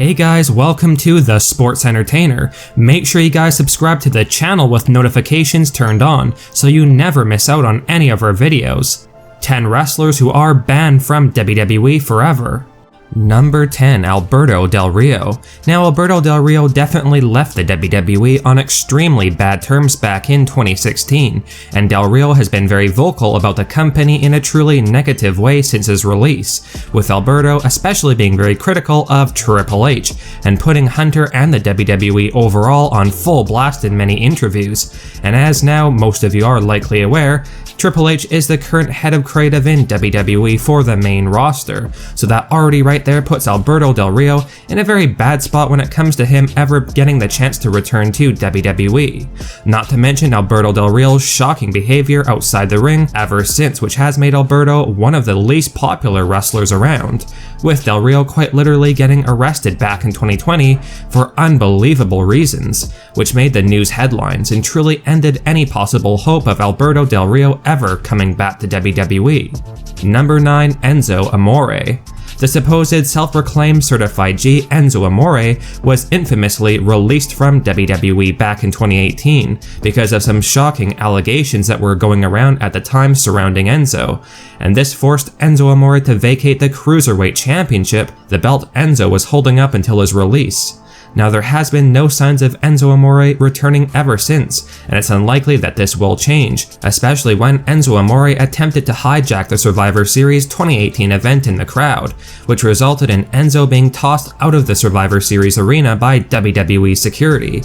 Hey guys, welcome to The Sports Entertainer. Make sure you guys subscribe to the channel with notifications turned on so you never miss out on any of our videos. 10 wrestlers who are banned from WWE forever. Number 10, Alberto Del Rio. Now, Alberto Del Rio definitely left the WWE on extremely bad terms back in 2016, and Del Rio has been very vocal about the company in a truly negative way since his release, with Alberto especially being very critical of Triple H, and putting Hunter and the WWE overall on full blast in many interviews. And as now most of you are likely aware, Triple H is the current head of creative in WWE for the main roster, so that already right there puts Alberto Del Rio in a very bad spot when it comes to him ever getting the chance to return to WWE. Not to mention Alberto Del Rio's shocking behavior outside the ring ever since, which has made Alberto one of the least popular wrestlers around, with Del Rio quite literally getting arrested back in 2020 for unbelievable reasons, which made the news headlines and truly ended any possible hope of Alberto Del Rio ever coming back to WWE. Number 9, Enzo Amore. The supposed self-proclaimed certified G, Enzo Amore, was infamously released from WWE back in 2018 because of some shocking allegations that were going around at the time surrounding Enzo, and this forced Enzo Amore to vacate the Cruiserweight Championship, the belt Enzo was holding up until his release. Now, there has been no signs of Enzo Amore returning ever since, and it's unlikely that this will change, especially when Enzo Amore attempted to hijack the Survivor Series 2018 event in the crowd, which resulted in Enzo being tossed out of the Survivor Series arena by WWE security.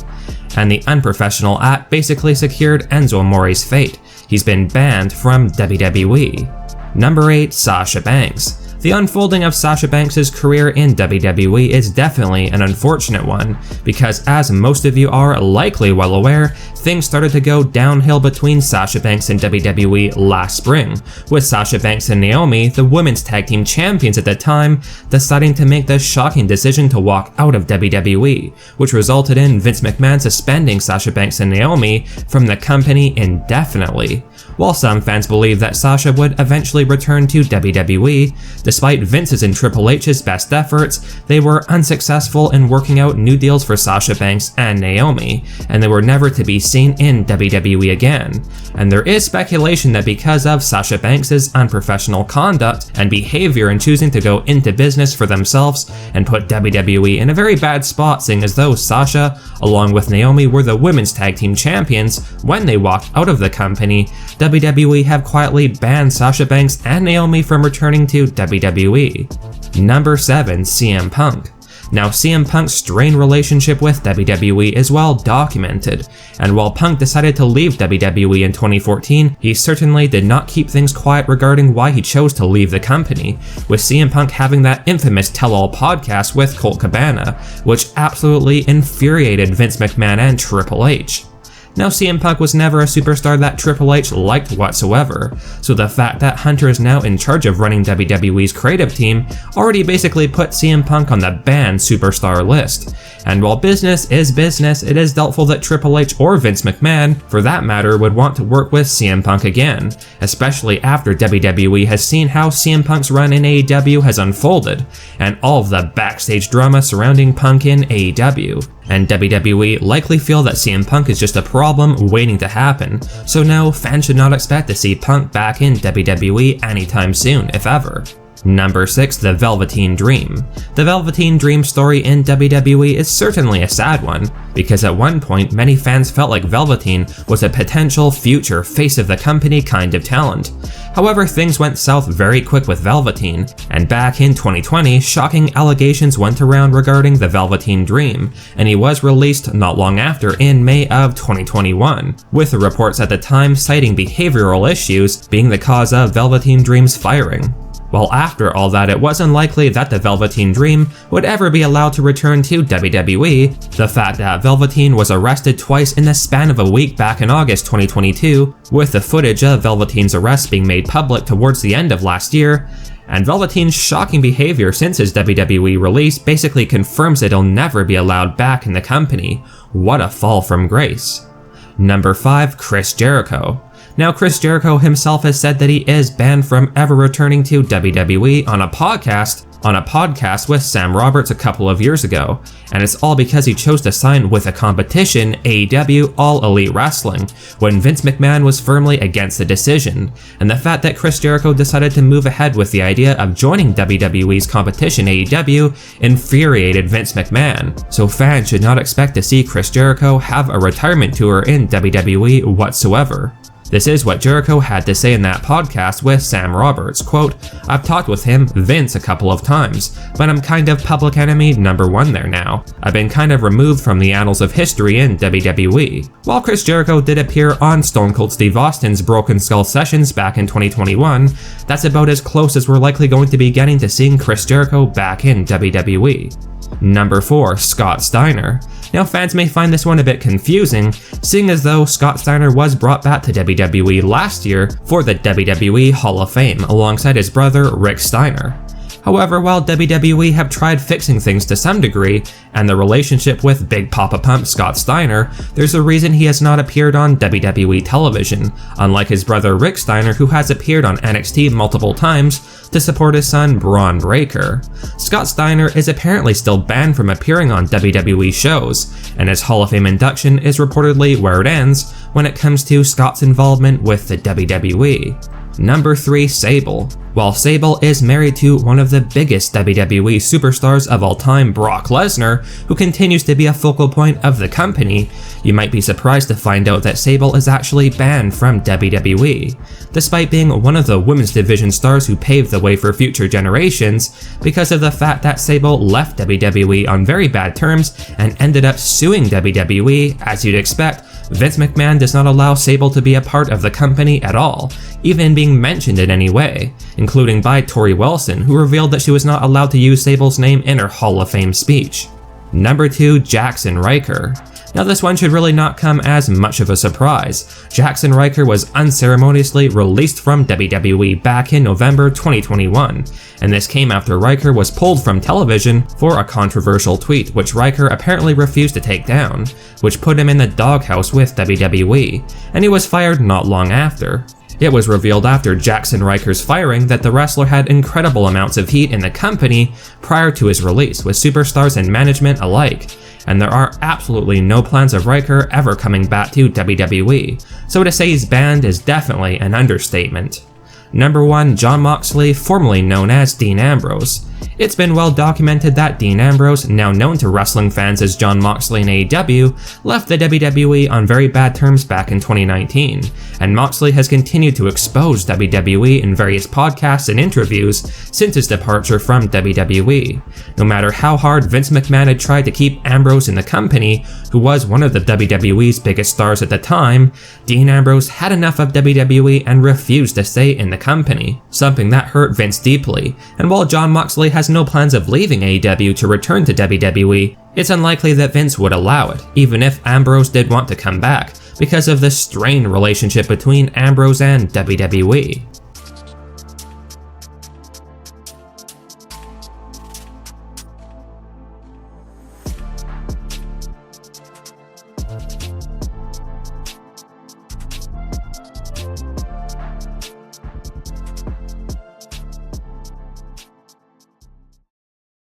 And the unprofessional act basically secured Enzo Amore's fate. He's been banned from WWE. Number 8, Sasha Banks. The unfolding of Sasha Banks' career in WWE is definitely an unfortunate one, because as most of you are likely well aware, things started to go downhill between Sasha Banks and WWE last spring, with Sasha Banks and Naomi, the women's tag team champions at the time, deciding to make the shocking decision to walk out of WWE, which resulted in Vince McMahon suspending Sasha Banks and Naomi from the company indefinitely. While some fans believe that Sasha would eventually return to WWE, despite Vince's and Triple H's best efforts, they were unsuccessful in working out new deals for Sasha Banks and Naomi, and they were never to be seen in WWE again. And there is speculation that because of Sasha Banks' unprofessional conduct and behavior in choosing to go into business for themselves and put WWE in a very bad spot, seeing as though Sasha, along with Naomi, were the women's tag team champions when they walked out of the company, WWE have quietly banned Sasha Banks and Naomi from returning to WWE. Number 7, CM Punk. Now, CM Punk's strained relationship with WWE is well documented, and while Punk decided to leave WWE in 2014, he certainly did not keep things quiet regarding why he chose to leave the company, with CM Punk having that infamous tell-all podcast with Colt Cabana, which absolutely infuriated Vince McMahon and Triple H. Now, CM Punk was never a superstar that Triple H liked whatsoever, so the fact that Hunter is now in charge of running WWE's creative team already basically put CM Punk on the banned superstar list. And while business is business, it is doubtful that Triple H or Vince McMahon, for that matter, would want to work with CM Punk again, especially after WWE has seen how CM Punk's run in AEW has unfolded, and all of the backstage drama surrounding Punk in AEW. And WWE likely feel that CM Punk is just a problem waiting to happen, so no, fans should not expect to see Punk back in WWE anytime soon, if ever. Number 6, the Velveteen Dream. The Velveteen Dream story in WWE is certainly a sad one, because at one point many fans felt like Velveteen was a potential future face of the company kind of talent. However, things went south very quick with Velveteen, and back in 2020, shocking allegations went around regarding the Velveteen Dream, and he was released not long after in May of 2021, with the reports at the time citing behavioral issues being the cause of Velveteen Dream's firing. While after all that, it was unlikely that the Velveteen Dream would ever be allowed to return to WWE, the fact that Velveteen was arrested twice in the span of a week back in August 2022, with the footage of Velveteen's arrest being made public towards the end of last year, and Velveteen's shocking behavior since his WWE release basically confirms that he'll never be allowed back in the company. What a fall from grace. Number 5, Chris Jericho. Now, Chris Jericho himself has said that he is banned from ever returning to WWE on a podcast, on a podcast with Sam Roberts a couple of years ago, and it's all because he chose to sign with a competition, AEW All Elite Wrestling, when Vince McMahon was firmly against the decision, and the fact that Chris Jericho decided to move ahead with the idea of joining WWE's competition AEW infuriated Vince McMahon, so fans should not expect to see Chris Jericho have a retirement tour in WWE whatsoever. This is what Jericho had to say in that podcast with Sam Roberts, quote, "I've talked with him, Vince, a couple of times, but I'm kind of public enemy #1 there now. I've been kind of removed from the annals of history in WWE." While Chris Jericho did appear on Stone Cold Steve Austin's Broken Skull Sessions back in 2021, that's about as close as we're likely going to be getting to seeing Chris Jericho back in WWE. Number 4, Scott Steiner. Now fans may find this one a bit confusing, seeing as though Scott Steiner was brought back to WWE last year for the WWE Hall of Fame alongside his brother Rick Steiner. However, while WWE have tried fixing things to some degree, and the relationship with Big Papa Pump Scott Steiner, there's a reason he has not appeared on WWE television, unlike his brother Rick Steiner, who has appeared on NXT multiple times to support his son Braun Breaker. Scott Steiner is apparently still banned from appearing on WWE shows, and his Hall of Fame induction is reportedly where it ends when it comes to Scott's involvement with the WWE. Number 3, Sable. While Sable is married to one of the biggest WWE superstars of all time, Brock Lesnar, who continues to be a focal point of the company, you might be surprised to find out that Sable is actually banned from WWE. Despite being one of the women's division stars who paved the way for future generations, because of the fact that Sable left WWE on very bad terms and ended up suing WWE, as you'd expect, Vince McMahon does not allow Sable to be a part of the company at all, even being mentioned in any way, including by Tori Wilson, who revealed that she was not allowed to use Sable's name in her Hall of Fame speech. Number 2, Jackson Riker. Now this one should really not come as much of a surprise. Jackson Riker was unceremoniously released from WWE back in November 2021, and this came after Riker was pulled from television for a controversial tweet which Riker apparently refused to take down, which put him in the doghouse with WWE, and he was fired not long after. It was revealed after Jackson Riker's firing that the wrestler had incredible amounts of heat in the company prior to his release, with superstars and management alike, and there are absolutely no plans of Riker ever coming back to WWE, so to say he's banned is definitely an understatement. Number 1, Jon Moxley, formerly known as Dean Ambrose. It's been well documented that Dean Ambrose, now known to wrestling fans as Jon Moxley in AEW, left the WWE on very bad terms back in 2019, and Moxley has continued to expose WWE in various podcasts and interviews since his departure from WWE. No matter how hard Vince McMahon had tried to keep Ambrose in the company, who was one of the WWE's biggest stars at the time, Dean Ambrose had enough of WWE and refused to stay in the company, something that hurt Vince deeply, and while Jon Moxley has no plans of leaving AEW to return to WWE, it's unlikely that Vince would allow it, even if Ambrose did want to come back, because of the strained relationship between Ambrose and WWE.